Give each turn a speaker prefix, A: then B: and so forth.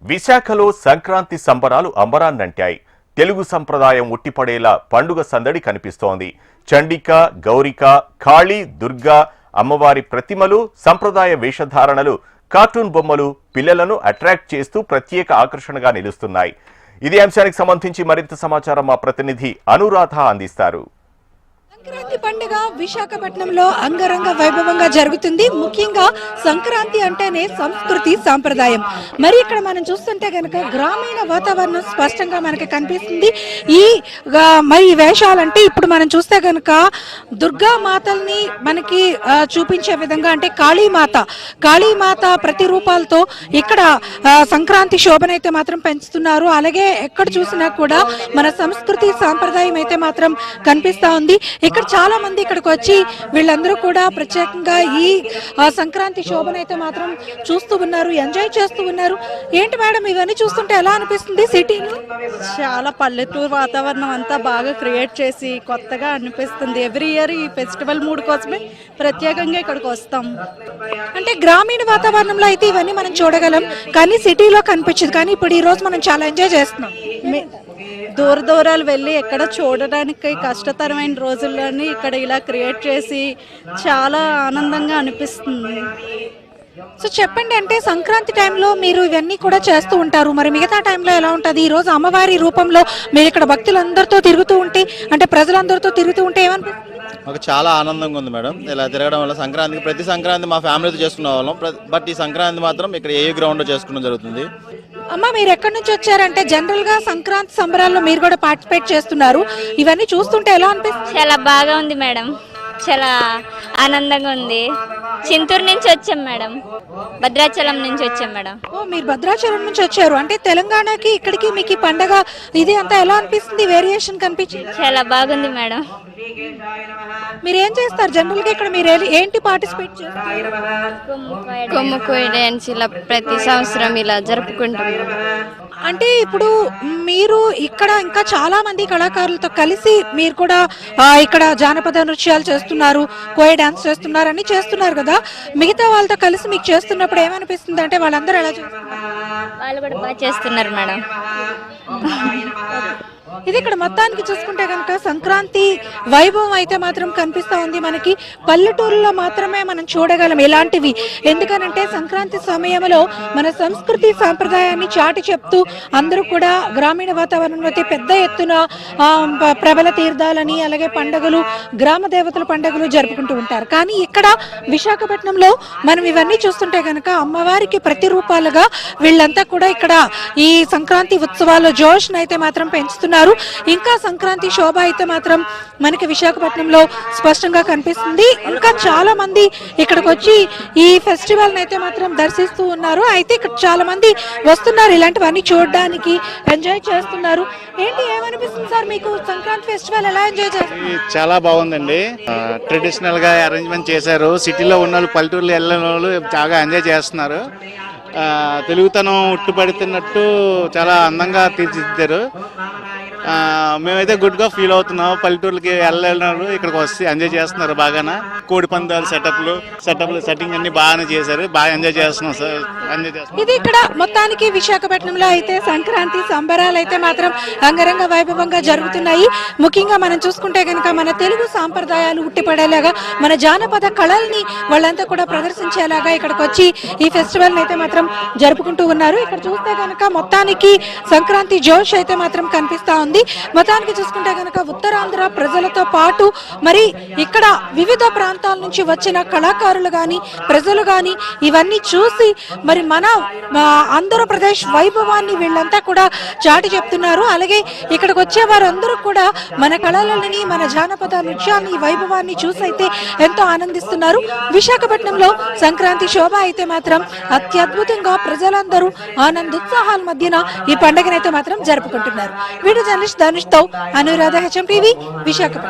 A: విశాఖలో సంక్రాంతి సంబరాలు అంబరాన్నంటాయి. తెలుగు సంప్రదాయం ఉట్టిపడేలా పండుగ సందడి కనిపిస్తోంది. చండిక, గౌరిక, కాళీ, దుర్గా అమ్మవారి ప్రతిమలు, సంప్రదాయ వేషధారణలు, కార్టూన్ బొమ్మలు పిల్లలను అట్రాక్ట్ చేస్తూ ప్రత్యేక ఆకర్షణగా నిలుస్తున్నాయి. ఇదే అంశానికి సంబంధించి మరింత సమాచారం మా ప్రతినిధి అనురాధ అందిస్తారు.
B: సంక్రాంతి పండుగ విశాఖపట్నంలో అంగరంగ వైభవంగా జరుగుతుంది. ముఖ్యంగా సంక్రాంతి అంటేనే సంస్కృతి సాంప్రదాయం. మరి ఇక్కడ మనం చూస్తుంటే గనక గ్రామీణ వాతావరణం స్పష్టంగా మనకి కనిపిస్తుంది. మరి వేషాలంటే ఇప్పుడు మనం చూస్తే గనక దుర్గా మాతల్ని మనకి చూపించే విధంగా, అంటే కాళీమాత ప్రతిరూపాలతో ఇక్కడ సంక్రాంతి శోభనైతే మాత్రం పెంచుతున్నారు. అలాగే ఎక్కడ చూసినా కూడా మన సంస్కృతి సాంప్రదాయం అయితే మాత్రం కనిపిస్తా ఉంది. ఇక్కడ చాలా మంది ఇక్కడికి వచ్చి వీళ్ళందరూ కూడా ప్రత్యేకంగా ఈ సంక్రాంతి శోభనైతే మాత్రం చూస్తూ ఉన్నారు, ఎంజాయ్ చేస్తూ ఉన్నారు. ఏంటి మేడం, ఇవన్నీ చూస్తుంటే ఎలా అనిపిస్తుంది? సిటీలో
C: చాలా పల్లెటూరు వాతావరణం అంతా బాగా క్రియేట్ చేసి కొత్తగా అనిపిస్తుంది. ఎవ్రీ ఇయర్ ఈ ఫెస్టివల్ మూడ్ కోసమే ప్రత్యేకంగా ఇక్కడికి వస్తాం.
B: అంటే గ్రామీణ వాతావరణంలో అయితే ఇవన్నీ మనం చూడగలం, కానీ సిటీలో కనిపించదు. కానీ ఇప్పుడు ఈ రోజు మనం చాలా ఎంజాయ్ చేస్తున్నాం.
C: దూరాలు వెళ్ళి ఎక్కడ చూడడానికి కష్టతరమైన రోజుల్లోని ఇక్కడ ఇలా క్రియేట్ చేసి చాలా ఆనందంగా అనిపిస్తుంది.
B: సో చెప్పండి, అంటే సంక్రాంతి టైంలో మీరు ఇవన్నీ కూడా చేస్తూ ఉంటారు, మరి మిగతా టైంలో ఎలా ఉంటుంది? ఈ రోజు అమ్మవారి రూపంలో మీరు ఇక్కడ భక్తులందరితో తిరుగుతూ ఉంటే, అంటే ప్రజలందరితో తిరుగుతూ ఉంటే ఏమనిపిస్తుంది?
D: మాకు చాలా ఆనందంగా ఉంది మేడం. ఇలా తిరగడం వల్ల సంక్రాంతికి ప్రతి సంక్రాంతి మా ఫ్యామిలీతో చేసుకునే వాళ్ళం, బట్ ఈ సంక్రాంతి మాత్రం ఇక్కడ ఏ గ్రౌండ్లో చేసుకోవడం జరుగుతుంది.
B: అమ్మ, మీరు ఎక్కడి నుంచి వచ్చారంటే జనరల్ గా సంక్రాంతి సంబరాల్లో మీరు కూడా పార్టిసిపేట్ చేస్తున్నారు, ఇవన్నీ చూస్తుంటే ఎలా అనిపిస్తుంది?
E: చాలా బాగా ఉంది మేడం, చాలా ఆనందంగా ఉంది. చింతూరు నుంచి వచ్చాం మేడం, భద్రాచలం నుంచి వచ్చాం మేడం.
B: ఓ, మీరు భద్రాచలం నుంచి వచ్చారు. అంటే తెలంగాణకి ఇక్కడికి మీకు ఈ పండగ ఇది అంతా ఎలా అనిపిస్తుంది? వేరియేషన్ కనిపించింది?
E: చాలా బాగుంది మేడం.
B: మీరు ఏం చేస్తారు జనరల్ గా ఇక్కడ? మీరు ఏంటి పార్టిసిపేట్ చేస్తారు?
E: కొమ్ముకోయ డాన్స్ ఇలా ప్రతి సంవత్సరం ఇలా జరుపుకుంటాం.
B: అంటే ఇప్పుడు మీరు ఇక్కడ ఇంకా చాలా మంది కళాకారులతో కలిసి మీరు కూడా ఇక్కడ జానపద నృత్యాలు చేస్తున్నారు, కోయ డాన్స్ చేస్తున్నారు, అన్ని చేస్తున్నారు కదా. మిగతా వాళ్ళతో కలిసి మీకు చేస్తున్నప్పుడు ఏమనిపిస్తుంది? అంటే వాళ్ళందరూ ఎలా చేస్తున్నారు?
E: వాళ్ళు కూడా బాగా చేస్తున్నారు మేడం.
B: ఇది ఇక్కడ మొత్తానికి చూసుకుంటే కనుక సంక్రాంతి వైభవం అయితే మాత్రం కనిపిస్తా ఉంది. మనకి పల్లెటూరులో మాత్రమే మనం చూడగలం ఇలాంటివి. ఎందుకనంటే సంక్రాంతి సమయంలో మన సంస్కృతి సాంప్రదాయాన్ని చాటి చెప్తూ అందరూ కూడా గ్రామీణ వాతావరణంలో అయితే పెద్ద ఎత్తున ప్రబల తీర్థాలని, అలాగే పండుగలు, గ్రామ దేవతల పండుగలు జరుపుకుంటూ ఉంటారు. కానీ ఇక్కడ విశాఖపట్నంలో మనం ఇవన్నీ చూస్తుంటే కనుక అమ్మవారికి ప్రతిరూపాలుగా వీళ్ళంతా కూడా ఇక్కడ ఈ సంక్రాంతి ఉత్సవాల్లో జోష్ను అయితే మాత్రం పెంచుతున్నారు. ఇంకా సంక్రాంతి శోభ అయితే మాత్రం మనకి విశాఖపట్నంలో స్పష్టంగా కనిపిస్తుంది. ఇంకా చాలా మంది ఇక్కడికి వచ్చి ఈ ఫెస్టివల్ అయితే మాత్రం దర్శిస్తూ ఉన్నారు. అయితే ఇక్కడ చాలా మంది వస్తున్నారు ఇలాంటివన్నీ చూడడానికి, ఎంజాయ్ చేస్తున్నారు. ఏంటి, ఏమనిపిస్తుంది సార్ మీకు? సంక్రాంతి ఫెస్టివల్ ఎలా ఎంజాయ్ చేస్తారు?
F: చాలా బాగుందండి. ట్రెడిషనల్ గా అరేంజ్మెంట్ చేశారు. సిటీలో ఉన్న వాళ్ళు, పల్లెటూరులో వెళ్ళిన వాళ్ళు చాలా ఎంజాయ్ చేస్తున్నారు. తెలుగుతనం ఉట్టుపడుతున్నట్టు చాలా అందంగా తీర్చిదిద్దారు. మేమైతే గుడ్గా ఫీల్ అవుతున్నాం. పల్లెటూరులకి వెళ్ళినారు, ఇక్కడికి వస్తే ఎంజాయ్ చేస్తున్నారు బాగానే. కోడి పందాలు సెట్టింగ్ అన్ని బాగానే చేశారు, బాగా ఎంజాయ్ చేస్తున్నాం సార్. ఎంజాయ్ చేస్తున్నాం.
B: ఇది ఇక్కడ మొత్తానికి విశాఖపట్నంలో అయితే సంక్రాంతి సంబరాలు అయితే మాత్రం అంగరంగ వైభవంగా జరుగుతున్నాయి. ముఖ్యంగా మనం చూసుకుంటే కనుక మన తెలుగు సాంప్రదాయాలు ఉట్టిపడేలాగా, మన జానపద కళల్ని వాళ్ళంతా కూడా ప్రదర్శించేలాగా ఇక్కడికి వచ్చి ఈ ఫెస్టివల్ అయితే మాత్రం జరుపుకుంటూ ఉన్నారు. ఇక్కడ చూస్తే కనుక మొత్తానికి సంక్రాంతి జోష్ అయితే మాత్రం కనిపిస్తా ఉంది. మొత్తానికి చూసుకుంటే కనుక ఉత్తరాంధ్ర ప్రజలతో పాటు మరి ఇక్కడ వివిధ ప్రాంతాల నుంచి వచ్చిన కళాకారులు గాని, ప్రజలు గాని ఇవన్నీ చూసి మరి మన ఆంధ్రప్రదేశ్ వైభవాన్ని వీళ్ళంతా కూడా చాటి చెప్తున్నారు. అలాగే ఇక్కడికి వచ్చే వారందరూ కూడా మన కళలని, మన జానపద నృత్యాన్ని, వైభవాన్ని చూసి అయితే ఎంతో ఆనందిస్తున్నారు. విశాఖపట్నంలో సంక్రాంతి శోభ అయితే మాత్రం అత్యద్భుతంగా ప్రజలందరూ ఆనందోత్సాహాల మధ్యన ఈ పండుగనైతే మాత్రం జరుపుకుంటున్నారు. వీడియో జర్నలిస్ట్ ధనుష్తో అనురాధ, HM టీవీ, విశాఖపట్నం.